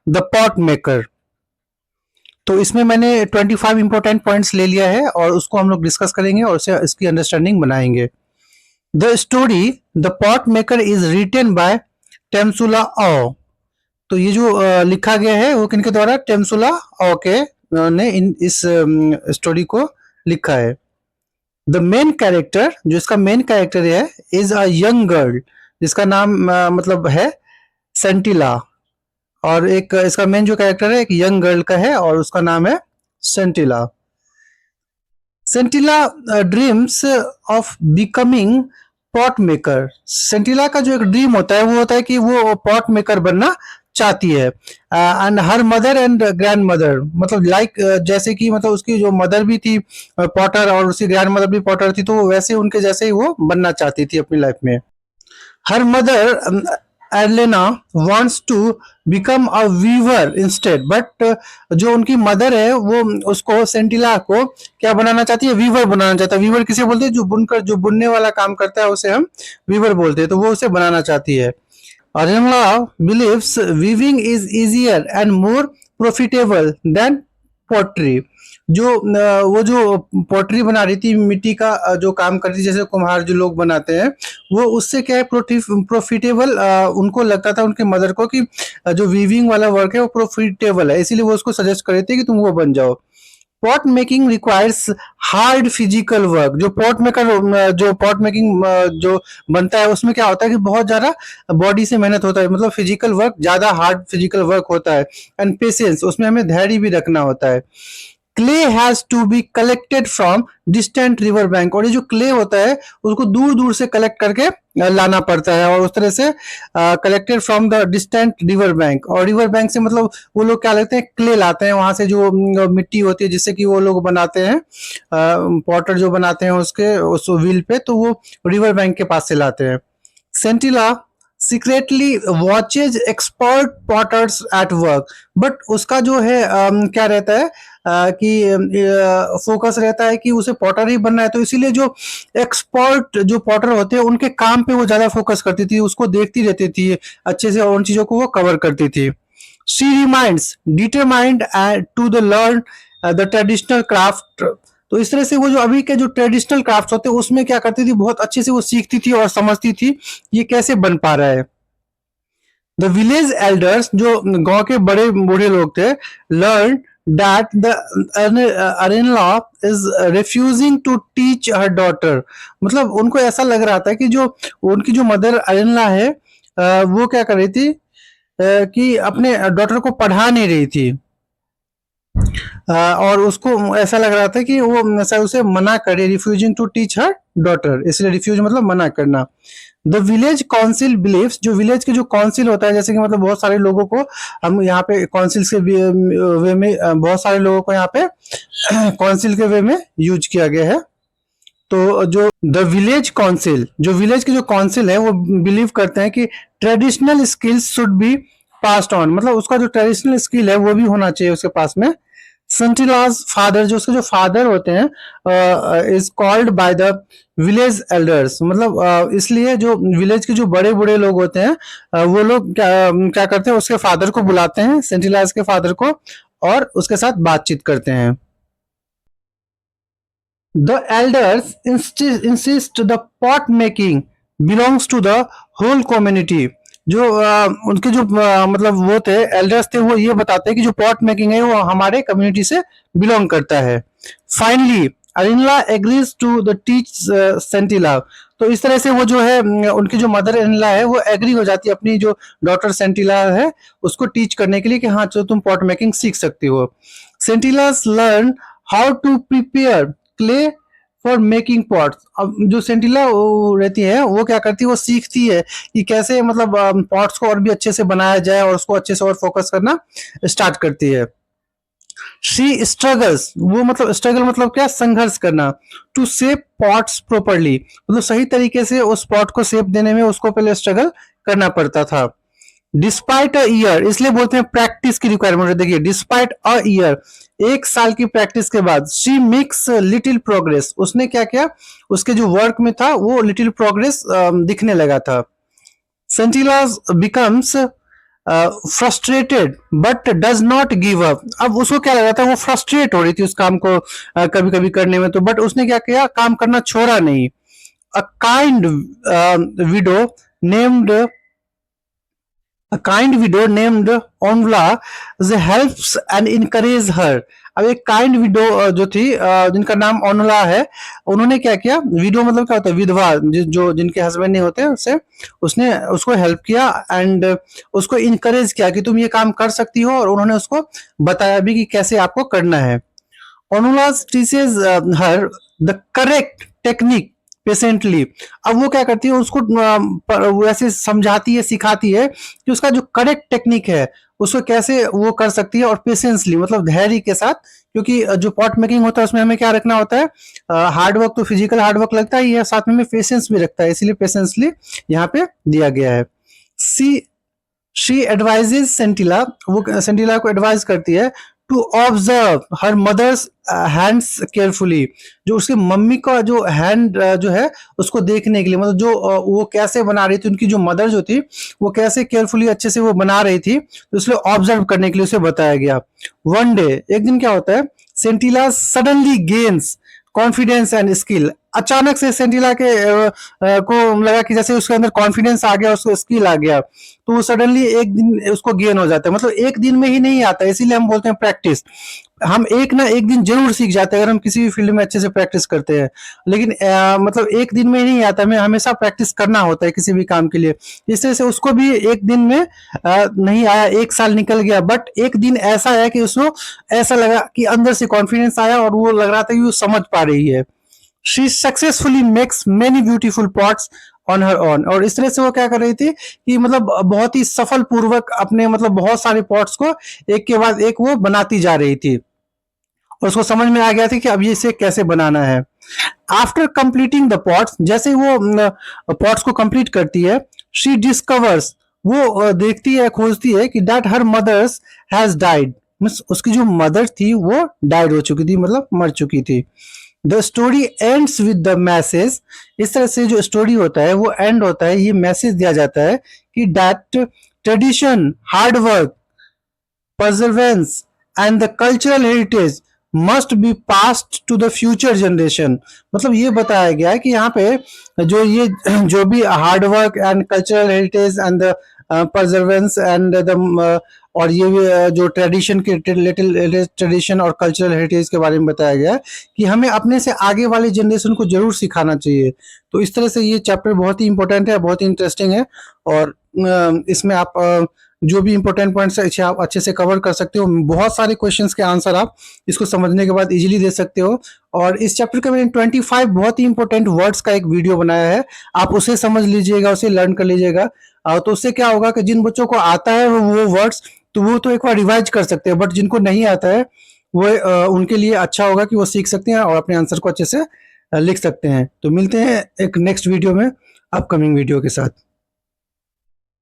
The pot maker. तो इसमें मैंने 25 इंपॉर्टेंट पॉइंट्स ले लिया है और उसको हम लोग डिस्कस करेंगे और उसे इसकी अंडरस्टैंडिंग बनाएंगे। The story the pot maker is written by Temsula Ao. तो ये जो लिखा गया है वो किनके द्वारा, टेम्सुला ऑ के ने इस स्टोरी को लिखा है। द मेन कैरेक्टर, जो इसका मेन कैरेक्टर है, इज अ यंग गर्ल, जिसका नाम मतलब है सेंटिला। और एक इसका मेन जो कैरेक्टर है एक यंग गर्ल का है और उसका नाम है Sentila. Sentila dreams of becoming pot maker. Sentila का जो एक ड्रीम होता है वो होता है कि वो पॉट मेकर बनना चाहती है। And her mother and grand mother, मतलब लाइक जैसे कि मतलब उसकी जो मदर भी थी पॉटर और उसकी ग्रैंड मदर भी पॉटर थी, तो वैसे उनके जैसे ही वो बनना चाहती थी अपनी लाइफ में। Her mother Elena wants to become a weaver instead, but जो उनकी मदर है वो उसको, सेंटिला को क्या बनाना चाहती है, वीवर बनाना चाहता है। वीवर किसे बोलते हैं, जो बुनकर, जो बुनने वाला काम करता है उसे हम वीवर बोलते हैं। तो वो उसे बनाना चाहती है। Arinla believes weaving is easier and more profitable than pottery। वो जो पॉटरी बना रही थी, मिट्टी का जो काम करती थी, जैसे कुम्हार जो लोग बनाते हैं, वो उससे क्या है प्रॉफिटेबल उनको लगता था, उनके मदर को, कि जो वीविंग वाला वर्क है वो प्रॉफिटेबल है, इसीलिए वो उसको सजेस्ट कर रही थी कि तुम वो बन जाओ। Pot making requires hard physical work. जो पॉट मेकिंग जो बनता है उसमें क्या होता है कि बहुत ज्यादा बॉडी से मेहनत होता है, मतलब फिजिकल वर्क, ज्यादा हार्ड फिजिकल वर्क होता है। एंड पेशेंस, उसमें हमें धैर्य भी रखना होता है। Clay has to be collected from distant river bank. और ये जो क्ले होता है उसको दूर दूर से कलेक्ट करके लाना पड़ता है, और उस तरह से collected from the distant river bank. और रिवर बैंक से मतलब वो लोग क्या लेते हैं, क्ले लाते हैं वहां से, जो मिट्टी होती है जिससे कि वो लोग बनाते हैं, पॉटर जो बनाते हैं उसके उस व्हील पे, तो वो रिवर बैंक के पास से लाते हैं। Sentila secretly watches expert potters at work, but उसका जो है क्या रहता है कि फोकस रहता है कि उसे पॉटर ही बनना है, तो इसीलिए जो एक्सपर्ट जो पॉटर होते हैं उनके काम पे वो ज्यादा फोकस करती थी, उसको देखती रहती थी अच्छे से और उन चीजों को वो कवर करती थी। She remains determined to the learn the traditional craft. तो इस तरह से वो जो अभी के जो ट्रेडिशनल क्राफ्ट होते हैं उसमें क्या करती थी, बहुत अच्छे से वो सीखती थी और समझती थी ये कैसे बन पा रहा है। द विलेज एल्डर्स, जो गांव के बड़े बूढ़े लोग थे, learn that the Arenla is refusing to teach her daughter. मतलब उनको ऐसा लग रहा था कि जो उनकी जो मदर अरेनला है वो क्या कर रही थी कि अपने डॉटर को पढ़ा नहीं रही थी। और उसको ऐसा लग रहा था कि वो ऐसा उसे मना करे, refusing to teach her daughter, इसलिए रिफ्यूज मतलब मना करना। द विलेज काउंसिल बिलीव्स, जो विलेज के जो काउंसिल होता है, जैसे कि मतलब बहुत सारे लोगों को हम यहाँ पे काउंसिल के वे में बहुत सारे लोगों को यहाँ पे काउंसिल के वे में यूज किया गया है। तो जो द विलेज काउंसिल, जो विलेज के जो काउंसिल है वो बिलीव करते हैं कि traditional skills should be passed on, मतलब उसका जो ट्रेडिशनल स्किल है वो भी होना चाहिए उसके पास में। सेंटिलाज फादर, जो उसके जो फादर होते हैं, is called by the village elders, मतलब इसलिए जो विलेज के जो बड़े बूढ़े लोग होते हैं वो लोग क्या करते हैं, उसके फादर को बुलाते हैं, सेंटिलाज के फादर को, और उसके साथ बातचीत करते हैं। The elders insist the pot making belongs to the whole community। जो उनके जो मतलब वो थे, एल्डर्स थे, वो ये बताते हैं कि जो पॉट मेकिंग है वो हमारे कम्युनिटी से बिलोंग करता है। Finally Arenla agrees to the teach Sentila. तो इस तरह से वो जो है उनकी जो मदर इनला है वो एग्री हो जाती है अपनी जो डॉटर सेंटिला है उसको टीच करने के लिए कि हाँ चलो तुम पॉट मेकिंग सीख सकती हो। Sentilas learn how to prepare clay for making pots. अब जो सेंटिला रहती है वो क्या करती है, वो सीखती है कि कैसे मतलब पॉट्स को और भी अच्छे से बनाया जाए और उसको अच्छे से और फोकस करना स्टार्ट करती है। शी स्ट्रगल्स, वो मतलब स्ट्रगल मतलब क्या, संघर्ष करना। टू शेप पॉट्स प्रॉपरली, मतलब सही तरीके से उस पॉट को शेप देने में उसको पहले स्ट्रगल करना पड़ता था। डिस्पाइट अ ईयर, इसलिए बोलते हैं प्रैक्टिस की रिक्वायरमेंट है। देखिए डिस्पाइट अ ईयर, एक साल की प्रैक्टिस के बाद, शी मेक्स लिटिल प्रोग्रेस, उसने क्या किया, उसके जो वर्क में था वो लिटिल प्रोग्रेस दिखने लगा था। Sentilas becomes frustrated but does not give up. अब उसको क्या लग रहा था, वो फ्रस्ट्रेट हो रही थी उस काम को कभी कभी करने में, तो बट उसने क्या किया, काम करना छोड़ा नहीं। A kind window named A kind widow named Onvla helps and encourage her. अब एक काइंड विडो जो थी जिनका नाम ओनला है, उन्होंने क्या किया, विडो मतलब क्या होता है, विधवा, जो जिनके हस्बैंड नहीं होते, उससे उसने उसको हेल्प किया एंड उसको इनकरेज किया कि तुम ये काम कर सकती हो, और उन्होंने उसको बताया भी कि कैसे आपको करना है। Onolas teaches her the correct technique patiently. अब वो क्या करती है, उसको वो ऐसे समझाती है, सिखाती है कि उसका जो करेक्ट टेक्निक है उसको कैसे वो कर सकती है, और पेशेंसली मतलब धैर्य के साथ, क्योंकि जो पॉट मेकिंग होता है उसमें हमें क्या रखना होता है, हार्ड वर्क तो फिजिकल हार्ड वर्क लगता ही है, साथ में हमें पेशेंस भी रखता है, इसीलिए पेशेंसली यहाँ पे दिया गया है। शी एडवाइजेज सेंटिला, वो सेंटिला को एडवाइज करती है to observe her mother's hands carefully, जो उसकी मम्मी का जो हैंड जो है उसको देखने के लिए, मतलब जो वो कैसे बना रही थी, उनकी जो मदर जो थी वो कैसे केयरफुली अच्छे से वो बना रही थी, तो इसलिए ऑब्जर्व करने के लिए उसे बताया गया। वन डे, एक दिन क्या होता है, Sentila suddenly gains confidence and skill. अचानक से सेंटिला के को लगा कि जैसे उसके अंदर कॉन्फिडेंस आ गया, उसको स्किल आ गया, तो वो सडनली एक दिन उसको गेन हो जाता है। मतलब एक दिन में ही नहीं आता, इसीलिए हम बोलते हैं प्रैक्टिस। हम एक ना एक दिन जरूर सीख जाते हैं अगर हम किसी भी फील्ड में अच्छे से प्रैक्टिस करते हैं, लेकिन मतलब एक दिन में ही नहीं आता, हमें हमेशा प्रैक्टिस करना होता है किसी भी काम के लिए। इस तरह से उसको भी एक दिन में नहीं आया, एक साल निकल गया, बट एक दिन ऐसा है कि उसको ऐसा लगा कि अंदर से कॉन्फिडेंस आया और वो लग रहा था कि वो समझ पा रही है। She successfully makes many beautiful pots on her own. और इस तरह से वो क्या कर रही थी कि मतलब बहुत ही सफल पूर्वक अपने मतलब बहुत सारे पॉट्स को एक के बाद एक वो बनाती जा रही थी, और उसको समझ में आ गया था कि अब ये इसे कैसे बनाना है। आफ्टर कंप्लीटिंग द पॉट्स, जैसे वो पॉट्स को कंप्लीट करती है, शी डिस्कवर्स, वो देखती है, खोजती है कि that her mother's has died, means उसकी जो मदर थी वो डाइड हो चुकी थी, मतलब मर चुकी थी। The story ends with the message, इस तरह से जो स्टोरी होता है वो एंड होता है, ये मैसेज दिया जाता है कि that tradition, hard work, perseverance and the cultural heritage must be passed to the future generation। मतलब ये बताया गया है कि यहाँ पे जो ये जो भी hard work and cultural heritage and the preservance and the और ये भी जो ट्रेडिशन के लिटिल ट्रेडिशन और कल्चरल हेरिटेज के बारे में बताया गया है कि हमें अपने से आगे वाले जनरेशन को जरूर सिखाना चाहिए। तो इस तरह से ये चैप्टर बहुत ही इंपॉर्टेंट है, बहुत ही इंटरेस्टिंग है, और इसमें आप जो भी इंपॉर्टेंट पॉइंट्स है आप अच्छे से कवर कर सकते हो। बहुत सारे क्वेश्चंस के आंसर आप इसको समझने के बाद इजीली दे सकते हो। और इस चैप्टर के मैंने 25 बहुत ही इंपॉर्टेंट वर्ड्स का एक वीडियो बनाया है, आप उसे समझ लीजिएगा, उसे लर्न कर लीजिएगा। तो उससे क्या होगा कि जिन बच्चों को आता है वो वर्ड्स, तो वो तो एक बार रिवाइज कर सकते हैं, बट जिनको नहीं आता है वो उनके लिए अच्छा होगा कि वो सीख सकते हैं और अपने आंसर को अच्छे से लिख सकते हैं। तो मिलते हैं एक नेक्स्ट वीडियो में, अपकमिंग वीडियो के साथ।